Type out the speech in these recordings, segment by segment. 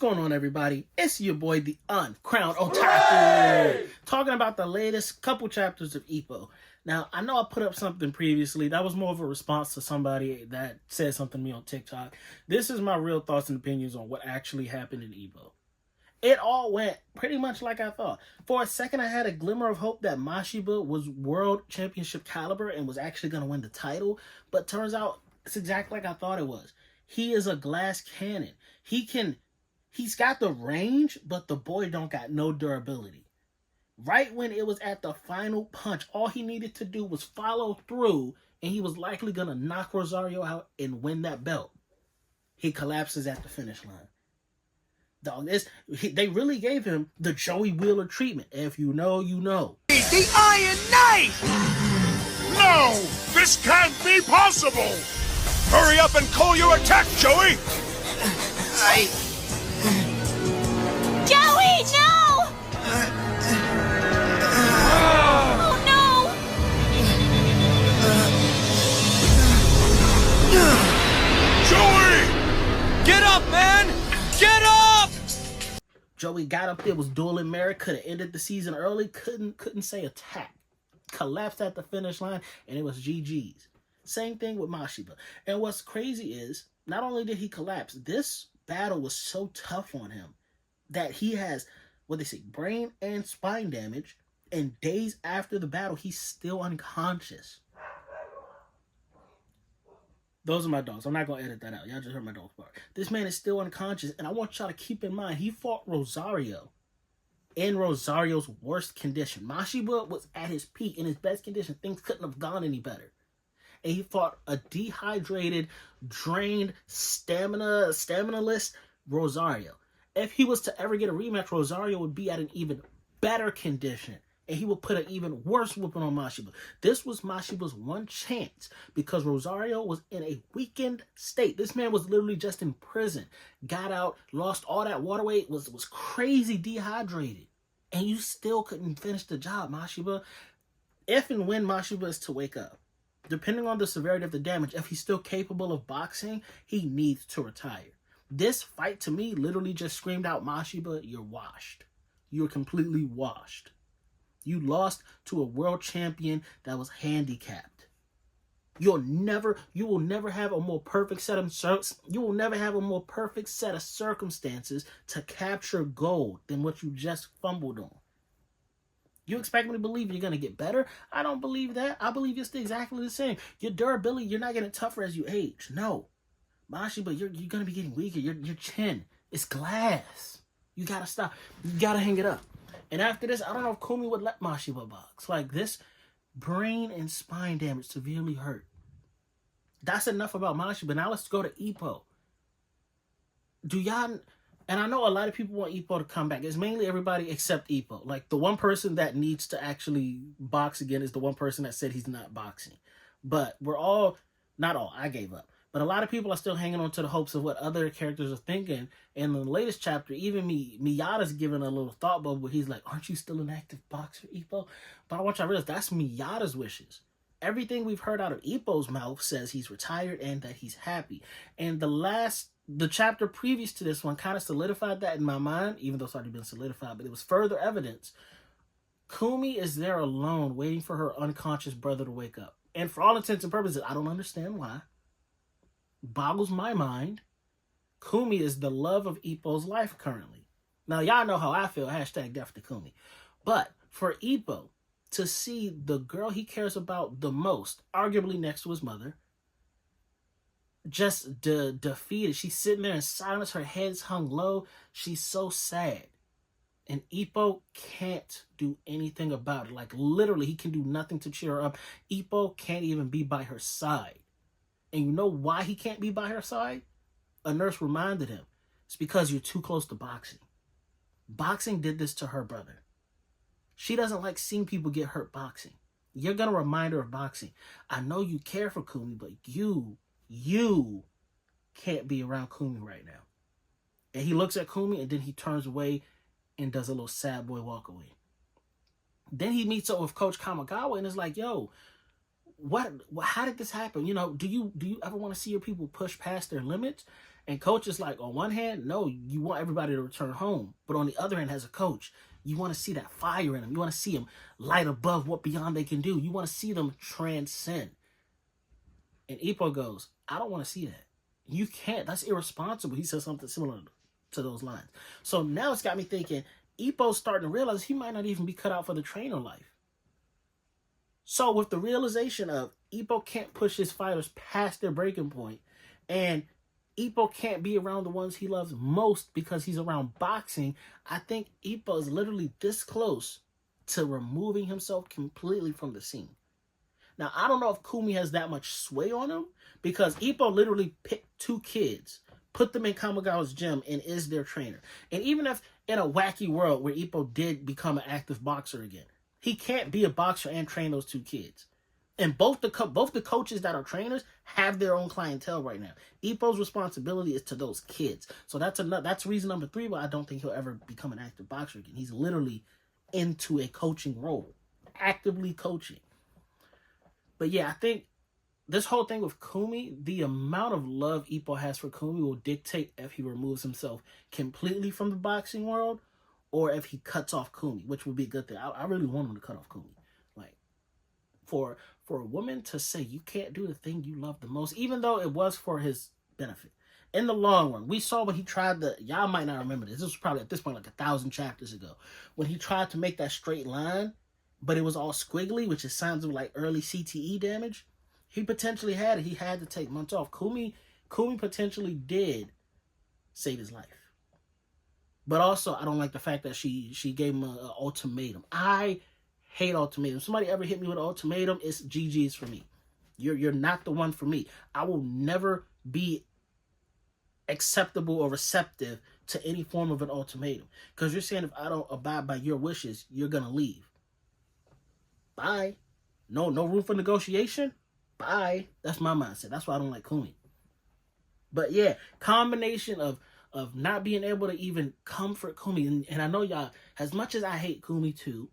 going on, everybody? It's your boy, the Uncrowned Otaku, talking about the latest couple chapters of Ippo. Now, I know I put up something previously. That was more of a response to somebody that said something to me on TikTok. This is my real thoughts and opinions on what actually happened in Ippo. It all went pretty much like I thought. For a second, I had a glimmer of hope that Mashiba was world championship caliber and was actually going to win the title. But turns out it's exactly like I thought it was. He is a glass cannon. He's got the range, but the boy don't got no durability. Right when it was at the final punch, all he needed to do was follow through, and he was likely going to knock Rosario out and win that belt. He collapses at the finish line. Dog, they really gave him the Joey Wheeler treatment. If you know, you know. The Iron Knife! No! This can't be possible! Hurry up and call your attack, Joey! Joey, no! Oh, no! Joey! Get up, man! Get up! Joey got up there, was dueling Merrick, could have ended the season early, couldn't say attack. Collapsed at the finish line, and it was GG's. Same thing with Mashiba. And what's crazy is, not only did he collapse, this battle was so tough on him that he has, brain and spine damage, and days after the battle, he's still unconscious. Those are my dogs. I'm not going to edit that out. Y'all just heard my dogs bark. This man is still unconscious, and I want y'all to keep in mind, he fought Rosario in Rosario's worst condition. Mashiba was at his peak, in his best condition. Things couldn't have gone any better. And he fought a dehydrated, drained, stamina-less Rosario. If he was to ever get a rematch, Rosario would be at an even better condition. And he would put an even worse whooping on Mashiba. This was Mashiba's one chance because Rosario was in a weakened state. This man was literally just in prison. Got out, lost all that water weight, was crazy dehydrated. And you still couldn't finish the job, Mashiba. If and when Mashiba is to wake up, depending on the severity of the damage, if he's still capable of boxing, he needs to retire. This fight, to me, literally just screamed out, Mashiba, you're washed. You're completely washed. You lost to a world champion that was handicapped. You will never have a more perfect set of circumstances to capture gold than what you just fumbled on. You expect me to believe you're going to get better? I don't believe that. I believe it's exactly the same. Your durability, you're not getting tougher as you age. No. Mashiba, you're going to be getting weaker. Your chin, it's glass. You got to stop. You got to hang it up. And after this, I don't know if Kumi would let Mashiba box. Like, this brain and spine damage severely hurt. That's enough about Mashiba. Now let's go to Ippo. And I know a lot of people want Ippo to come back. It's mainly everybody except Ippo. Like, the one person that needs to actually box again is the one person that said he's not boxing. But not all, I gave up. But a lot of people are still hanging on to the hopes of what other characters are thinking. And in the latest chapter, even Miyata's giving a little thought bubble where he's like, aren't you still an active boxer, Ippo? But I want y'all to realize that's Miyata's wishes. Everything we've heard out of Ippo's mouth says he's retired and that he's happy. And the chapter previous to this one kind of solidified that in my mind, even though it's already been solidified, but it was further evidence. Kumi is there alone waiting for her unconscious brother to wake up. And for all intents and purposes, I don't understand why. Boggles my mind. Kumi is the love of Ippo's life currently. Now, y'all know how I feel. Hashtag death to Kumi. But for Ippo to see the girl he cares about the most, arguably next to his mother, just defeated. She's sitting there in silence. Her head's hung low. She's so sad. And Ippo can't do anything about it. Like, literally, he can do nothing to cheer her up. Ippo can't even be by her side. And you know why he can't be by her side? A nurse reminded him. It's because you're too close to boxing. Boxing did this to her brother. She doesn't like seeing people get hurt boxing. You're going to remind her of boxing. I know you care for Kumi, but you can't be around Kumi right now. And he looks at Kumi and then he turns away and does a little sad boy walk away. Then he meets up with Coach Kamagawa and is like, yo, how did this happen? You know, do you ever want to see your people push past their limits? And coach is like, on one hand, no, you want everybody to return home. But on the other hand, as a coach, you want to see that fire in them. You want to see them light above what beyond they can do. You want to see them transcend. And Ippo goes, I don't want to see that. You can't. That's irresponsible. He says something similar to those lines. So now it's got me thinking, Ippo's starting to realize he might not even be cut out for the trainer life. So with the realization of Ippo can't push his fighters past their breaking point, and Ippo can't be around the ones he loves most because he's around boxing, I think Ippo is literally this close to removing himself completely from the scene. Now, I don't know if Kumi has that much sway on him, because Ippo literally picked 2 kids, put them in Kamigawa's gym, and is their trainer. And even if in a wacky world where Ippo did become an active boxer again, he can't be a boxer and train those 2 kids. And both the coaches that are trainers have their own clientele right now. Ippo's responsibility is to those kids. So that's reason number 3 why I don't think he'll ever become an active boxer again. He's literally into a coaching role, actively coaching. But yeah, I think this whole thing with Kumi, the amount of love Ippo has for Kumi will dictate if he removes himself completely from the boxing world or if he cuts off Kumi, which would be a good thing. I really want him to cut off Kumi. Like, for a woman to say you can't do the thing you love the most, even though it was for his benefit. In the long run, we saw when he tried to, y'all might not remember this. This was probably at this point like 1,000 chapters ago. When he tried to make that straight line, but it was all squiggly, which is signs of like early CTE damage. He potentially had it. He had to take months off. Kumi potentially did save his life. But also, I don't like the fact that she gave him an ultimatum. I hate ultimatums. Somebody ever hit me with an ultimatum, it's GG's for me. You're not the one for me. I will never be acceptable or receptive to any form of an ultimatum. Because you're saying if I don't abide by your wishes, you're going to leave. Bye. No room for negotiation? Bye. That's my mindset. That's why I don't like Kumi. But yeah, combination of not being able to even comfort Kumi. And I know y'all, as much as I hate Kumi too,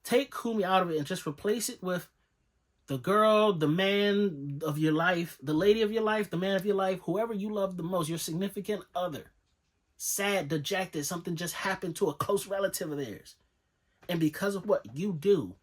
take Kumi out of it and just replace it with the girl, the man of your life, the lady of your life, the man of your life, whoever you love the most, your significant other. Sad, dejected, something just happened to a close relative of theirs. And because of what you do,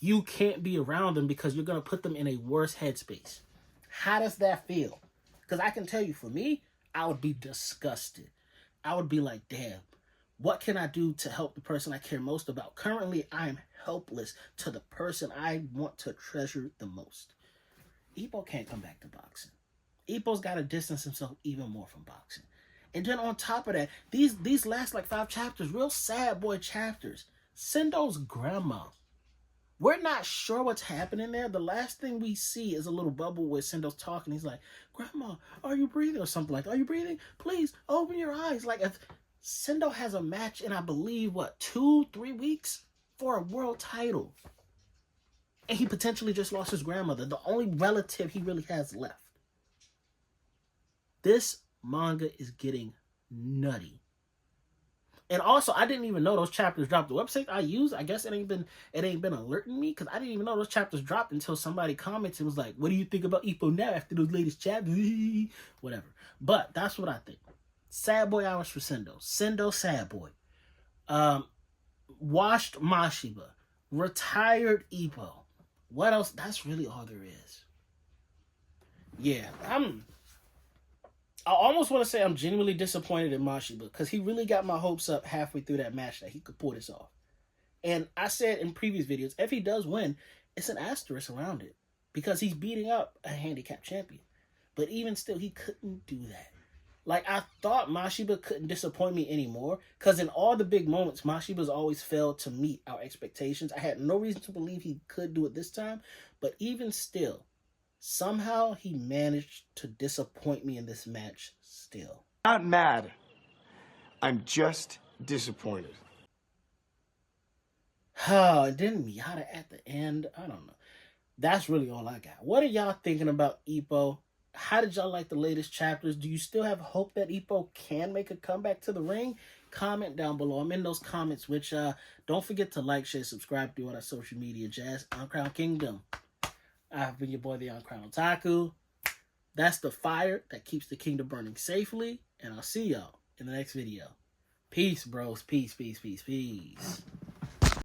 you can't be around them because you're going to put them in a worse headspace. How does that feel? Because I can tell you, for me, I would be disgusted. I would be like, damn, what can I do to help the person I care most about? Currently, I am helpless to the person I want to treasure the most. Ippo can't come back to boxing. Ippo's got to distance himself even more from boxing. And then on top of that, these last like 5 chapters, real sad boy chapters. Sendo's grandma. We're not sure what's happening there. The last thing we see is a little bubble where Sendo's talking. He's like, Grandma, are you breathing? Or something like, are you breathing? Please, open your eyes. Like, if Sendo has a match in, I believe, 2-3 weeks for a world title. And he potentially just lost his grandmother, the only relative he really has left. This manga is getting nutty. And also, I didn't even know those chapters dropped. The website I use, I guess it ain't been alerting me, because I didn't even know those chapters dropped until somebody commented and was like, what do you think about Ippo now after those latest chapters? Whatever. But that's what I think. Sad boy hours for Sendo. Sendo, sad boy. Washed Mashiba. Retired Ippo. What else? That's really all there is. Yeah, I almost want to say I'm genuinely disappointed in Mashiba, because he really got my hopes up halfway through that match that he could pull this off. And I said in previous videos, if he does win, it's an asterisk around it, because he's beating up a handicap champion. But even still, he couldn't do that. Like, I thought Mashiba couldn't disappoint me anymore, because in all the big moments, Mashiba's always failed to meet our expectations. I had no reason to believe he could do it this time, but even still, somehow he managed to disappoint me in this match still. Not mad. I'm just disappointed. Oh, and then Miata at the end. I don't know. That's really all I got. What are y'all thinking about Ippo? How did y'all like the latest chapters? Do you still have hope that Ippo can make a comeback to the ring? Comment down below. I'm in those comments, which don't forget to like, share, subscribe to all our social media jazz. On Crown Kingdom. I've been your boy, the Uncrowned Otaku. That's the fire that keeps the kingdom burning safely. And I'll see y'all in the next video. Peace, bros. Peace, peace, peace, peace.